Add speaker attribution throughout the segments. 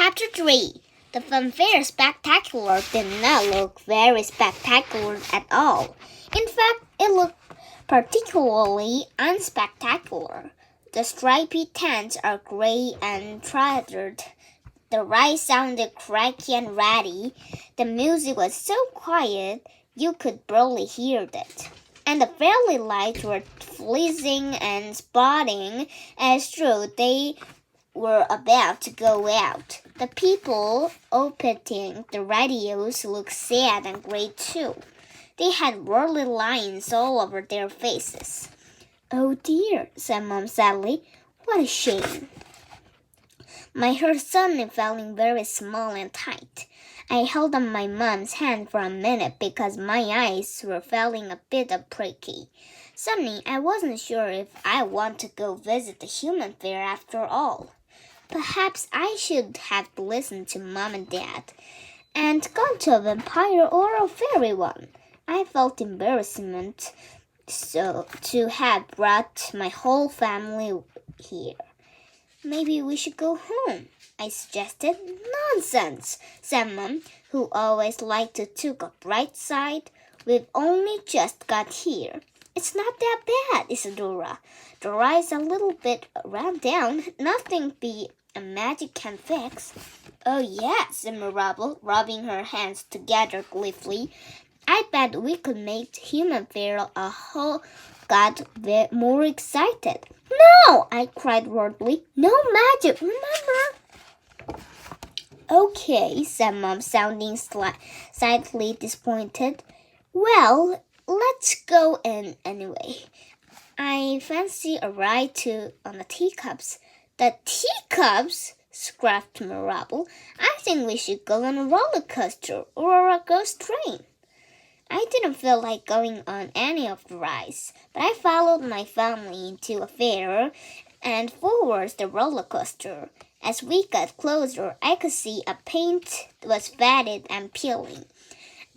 Speaker 1: Chapter 3. The Funfair Spectacular did not look very spectacular at all. In fact, it looked particularly unspectacular. The stripy tents are gray and tattered. The rice sounded cracky and ratty. The music was so quiet you could barely hear it. And the fairy lights were fizzing and spotting as though they were about to go out. The people operating the radios looked sad and gray too. They had whirly lines all over their faces. "Oh dear," said Mom sadly. "What a shame." My hair suddenly feeling very small and tight. I held on my mom's hand for a minute because my eyes were feeling a bit pricky. Suddenly, I wasn't sure if I want to go visit the human fair after all. Perhaps I should have listened to Mom and Dad and gone to a vampire or a fairy one. I felt embarrassment to have brought my whole family here. "Maybe we should go home," I suggested. "Nonsense," said Mom, who always liked to take a bright side. "We've only just got here. It's not that bad, Isadora. The ride's a little bit run down. Nothing a magic can fix." "Oh yes," said Mirabel, rubbing her hands together gleefully. "I bet we could make human fair a whole got more excited." "No!" I cried wildly. "No magic, remember?" "Okay," said Mom, sounding slightly disappointed. "Well, let's go in anyway. I fancy a ride on the teacups." "The teacups?" scoffed Mirabel. "I think we should go on a roller coaster or a ghost train." I didn't feel like going on any of the rides, but I followed my family into a fair and towards the roller coaster. As we got closer, I could see a paint was faded and peeling.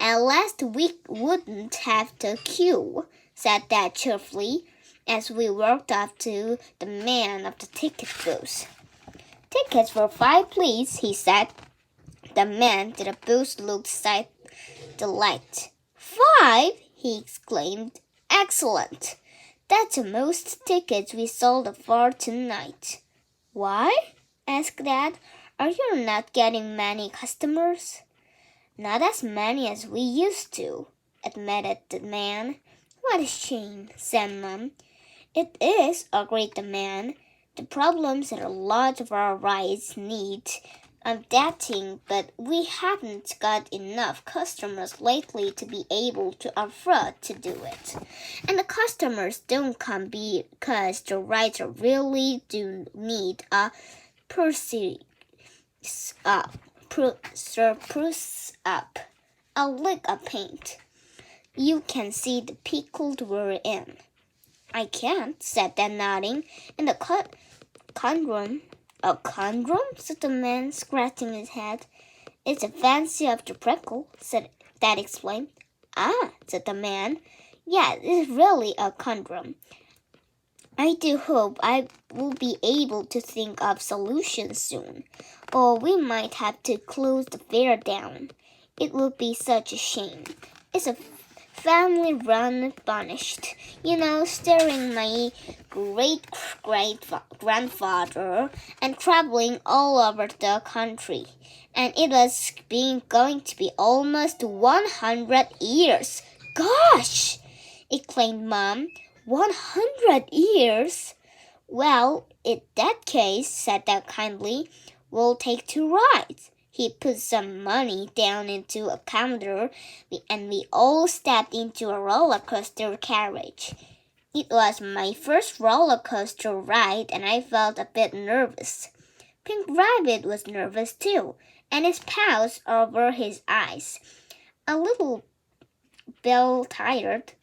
Speaker 1: "At last we wouldn't have to queue," said Dad cheerfully, as we walked up to the man of the ticket booth. "Tickets for 5, please," he said. The man at the booth looked delighted. "5?" he exclaimed. "Excellent! That's the most tickets we sold for tonight." "Why?" asked Dad. "Are you not getting many customers?" "Not as many as we used to," admitted the man. "What a shame," said Mom. "It is," agreed the man. "The problems that a lot of our rides need updating, but we haven't got enough customers lately to be able to afford to do it. And the customers don't come because the rides really do need a spruce up, a lick of paint. You can see the pickle we're in." "I can't," said Dad, nodding. "And the conundrum." "A conundrum?" said the man, scratching his head. "It's a fancy of the prickle," said Dad explained. "Ah," said the man. "Yeah, it's really a conundrum. I do hope I will be able to think of solutions soon, or we might have to close the fair down. It would be such a shame. It's a family-run banished, staring my great-great-grandfather and traveling all over the country. And it was going to be almost 100 years. "Gosh!" exclaimed Mom. 100 years? "Well, in that case," said Dad kindly, "we'll take 2 rides." He put some money down into a counter, and we all stepped into a roller coaster carriage. It was my first roller coaster ride, and I felt a bit nervous. Pink Rabbit was nervous too, and his paws over his eyes. A little bell trailed,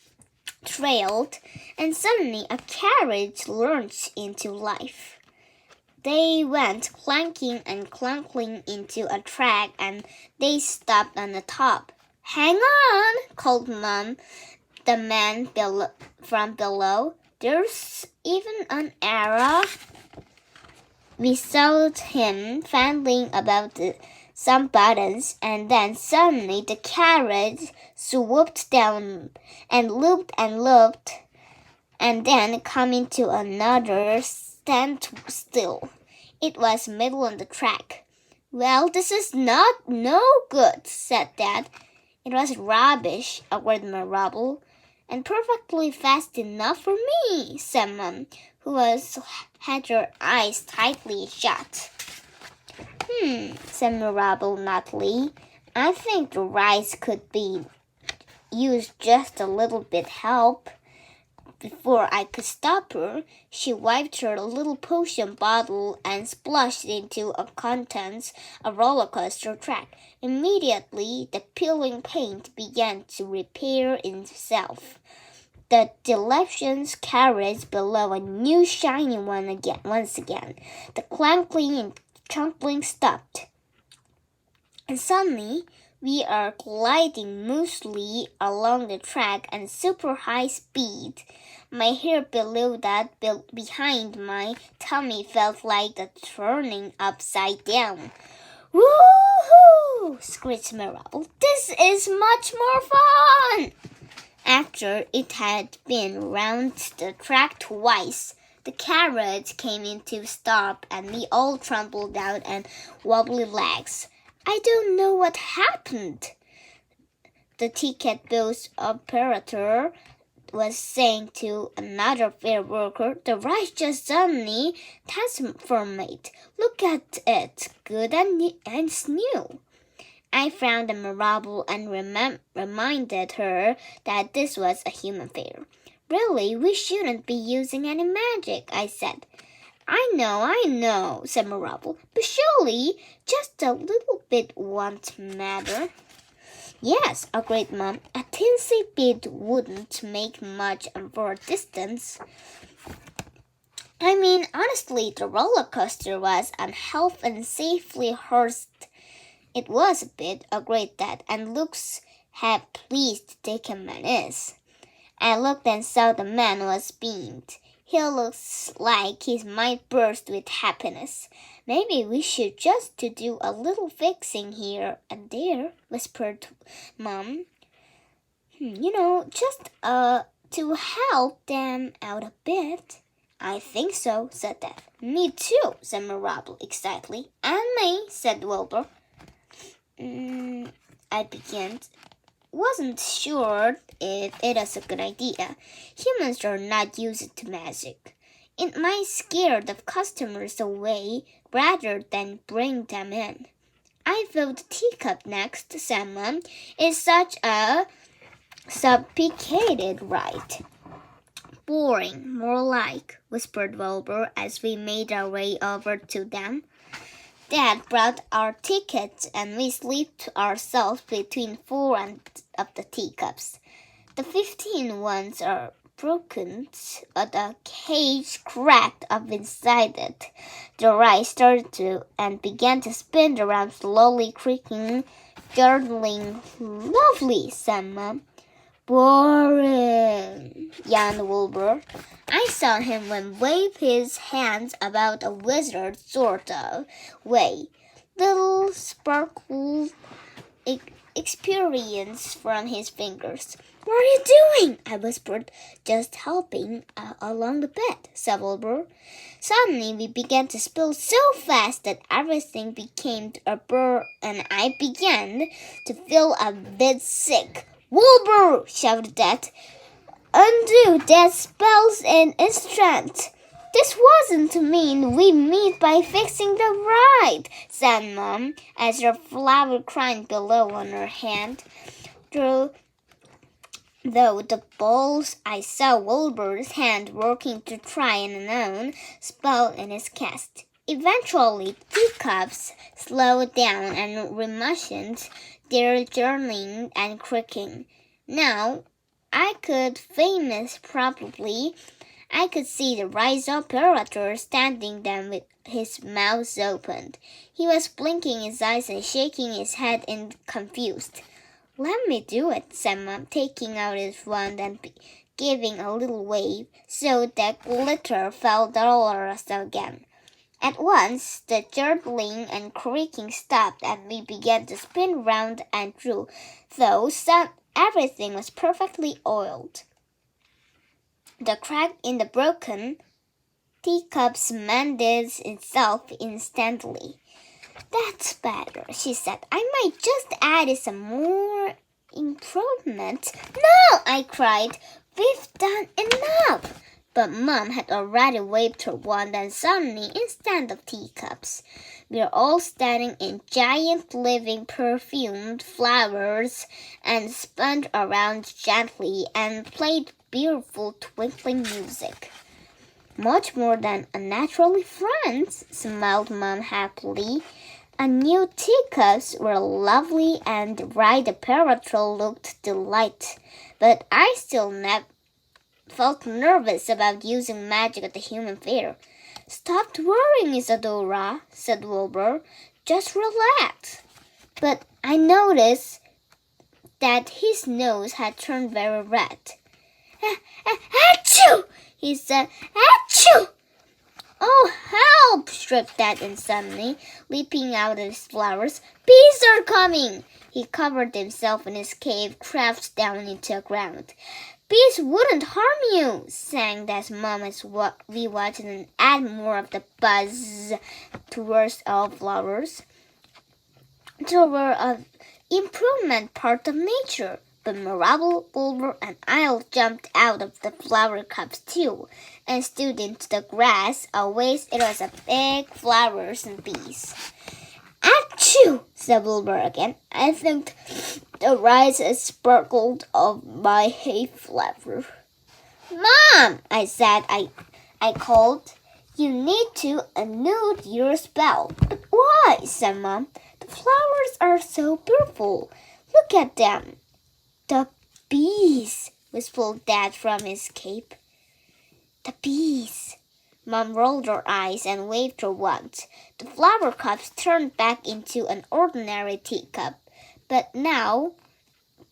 Speaker 1: and suddenly a carriage lurched into life. They went clanking and clunking into a track, and they stopped on the top. "Hang on!" called Mom, the man from below. "There's even an arrow." We saw him fumbling about some buttons, and then suddenly the carriage swooped down and looped, and then coming to another standstill. It was middle on the track. "Well, this is no good," said Dad. "It was rubbish," agreed Marable. "And perfectly fast enough for me," said Mom, who had her eyes tightly shut. Said Marable naughtily. "I think the rice could be used just a little bit help." Before I could stop her, she wiped her little potion bottle and splashed into a contents a roller coaster track. Immediately, the peeling paint began to repair itself. The delicious carriage below a new shiny one once again. The clanking and chunkling stopped. And suddenly, we are gliding smoothly along the track at super high speed. My hair below that behind my tummy felt like the turning upside down. "Woohoo!" screeched Marable. "This is much more fun!" After it had been round the track twice, the carriage came into stop and we all trembled out on wobbly legs. "I don't know what happened," the ticket booth operator was saying to another fair worker. "The rice just suddenly transformed. Look at it, good and new." I frowned at Marable and reminded her that this was a human fair. "Really, we shouldn't be using any magic," I said. I know," said Marable. "But surely just a little bit won't matter." "Yes," agreed Mom. "A teensy bit wouldn't make much for a distance." I mean, honestly, the roller coaster was on health and safely horsed. "It was a bit," agreed Dad, "and looks how pleased Dickman is." I looked and saw the man was beamed. He looks like he might burst with happiness. "Maybe we should just to do a little fixing here and there," whispered Mom. Just to help them out a bit." "I think so," said Dad. "Me too," said Marable excitedly. "And me," said Wilbur. I began. Wasn't sure if it was a good idea. Humans are not used to magic. It might scare the customers away rather than bring them in. "I vote teacup next," said Mom. "It's such a sophisticated ride." "Boring, more like," whispered Wilbur as we made our way over to them. Dad brought our tickets and we slipped ourselves between 4 of the teacups. The 15 ones are broken, the cage cracked up inside it. The rice started to and began to spin around, slowly creaking, gurgling. "Lovely," said Mom. "Boring," yawned Wilbur. I saw him wave his hands about a wizard sort of way. Little sparkles experience from his fingers. "What are you doing?" I whispered. "Just helping along the bed," said Wilbur. Suddenly we began to spill so fast that everything became a blur, and I began to feel a bit sick. "Wilbur!" shouted Dad. "Undo that spell's an instant." "This wasn't to mean we meet by fixing the ride," said Mom, as her flower cried below on her hand. Though the balls, I saw Wilbur's hand working to try and unknown spell in his cast. Eventually, teacups slowed down and resumed their journeying and creaking. Now, I could see the rice operator standing there with his mouth opened. He was blinking his eyes and shaking his head in confused. "Let me do it," said Mom, taking out his wand and giving a little wave so that glitter fell dolorous again. At once, the gurgling and creaking stopped, and we began to spin round and through, though everything was perfectly oiled. The crack in the broken teacups mended itself instantly. That's better, she said. I might just add some more improvement. No, I cried. We've done enough. But Mom had already waved her wand, and suddenly, instead of teacups, we were all standing in giant living perfumed flowers and spun around gently and played beautiful twinkling music. Much more than unnaturally friends, smiled Mom happily. And new teacups were lovely and Ride the Paratrol looked delight, but I still felt nervous about using magic at the human fair. Stop worrying, Isadora, said Wilbur. Just relax. But I noticed that his nose had turned very red. Achoo! He said. Achoo! Oh, help! Shrieked Dad suddenly, leaping out of his flowers. Bees are coming! He covered himself in his cape, crouched down into the ground. Bees wouldn't harm you, sang Dad's mom as we watched and add more of the buzz towards all flowers. They were an improvement part of nature. But Mirabel, Wilbur, and I jumped out of the flower cups too, and stood into the grass. Always it was a big flowers and bees. Achoo! Said Wilbur again. I think the rice has sparkled off my hay flower. Mom, I said. I called. You need to annul your spell. But why? Said Mom. The flowers are so beautiful. Look at them. The bees, whispered Dad from his cape. The bees. Mom rolled her eyes and waved her wand. The flower cups turned back into an ordinary teacup, but now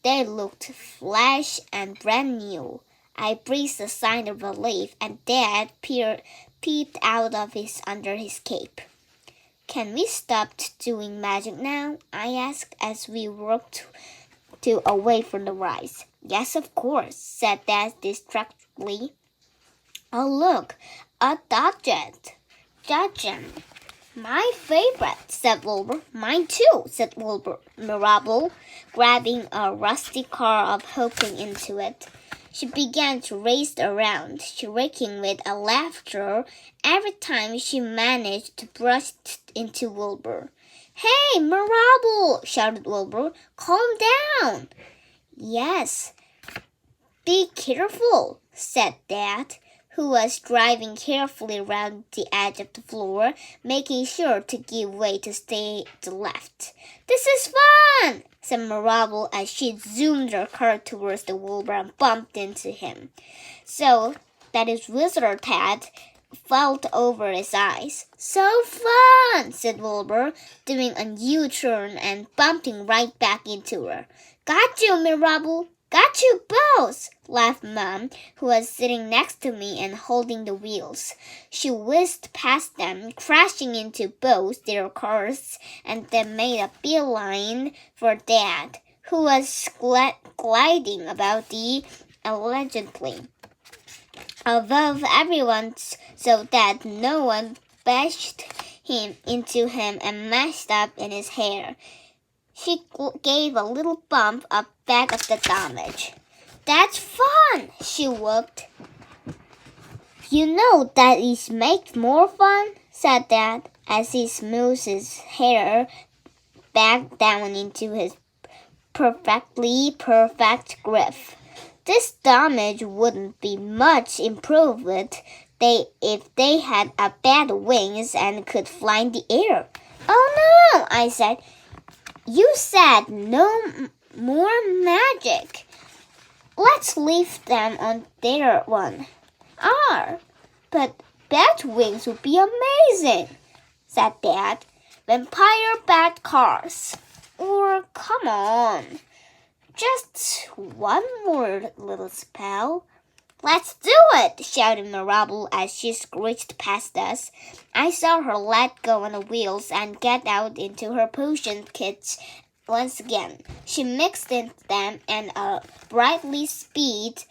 Speaker 1: they looked fresh and brand new. I breathed a sigh of relief, and Dad peeped out of under his cape. Can we stop doing magic now? I asked as we walked away from the rice. Yes, of course, said Dad distractedly. Oh, look, a dudgeon. My favorite, said Wilbur. Mine too, said Mirabel, grabbing a rusty car of hoping into it. She began to race around, shrieking with a laughter every time she managed to brush into Wilbur. Hey, Mirabel, shouted Wilbur. Calm down. Yes. Be careful, said Dad, who was driving carefully around the edge of the floor, making sure to give way to stay to the left. This is fun, said Mirabel as she zoomed her car towards the Wilbur and bumped into him, so that his wizard hat felt over his eyes. So fun, said Wilbur, doing a U-turn and bumping right back into her. Got you, Mirabel. Got you both, laughed Mom, who was sitting next to me and holding the wheels. She whizzed past them, crashing into both their cars, and then made a beeline for Dad, who was gliding about elegantly above everyone so that no one bashed into him and messed up in his hair. She gave a little bump back of the damage. That's fun, she whooped. You know that is make more fun, said Dad, as he smoothed his hair back down into his perfectly perfect grip. This damage wouldn't be much improved if they had a bad wings and could fly in the air. Oh no, I said. You said no more magic. Let's leave them on their one. But bat wings would be amazing, said Dad. Vampire bat cars. Or, come on, just one more little spell. Let's do it, shouted Marable as she screeched past us. I saw her let go on the wheels and get out into her potion kits once again. She mixed in them and a lightning speed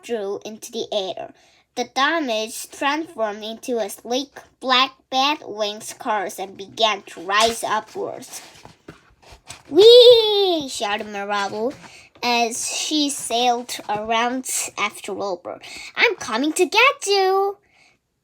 Speaker 1: flew into the air. The damage transformed into a sleek black bat-winged car and began to rise upwards. Whee! Shouted Marable as she sailed around after Wilbur. I'm coming to get you!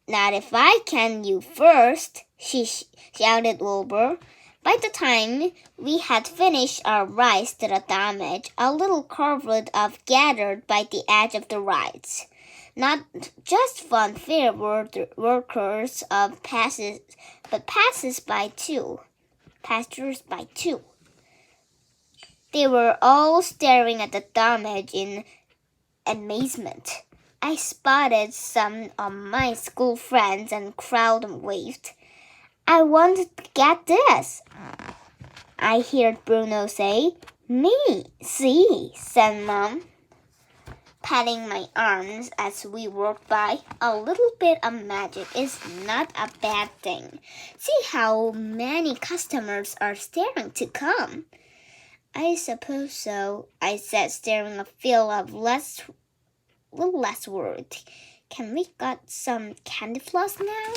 Speaker 1: Not if I can you first, shouted Wilbur. By the time we had finished our rise to the damage, a little crowd of gathered by the edge of the rides. Not just funfair workers of but passers-by too. They were all staring at the damage in amazement. I spotted some of my school friends and crowd waved. I want to get this, I heard Bruno say. Me, see, said Mom, patting my arms as we walked by. A little bit of magic is not a bad thing. See how many customers are staring to come. I suppose so, I said, staring a feel of little less worried. Can we get some candy floss now?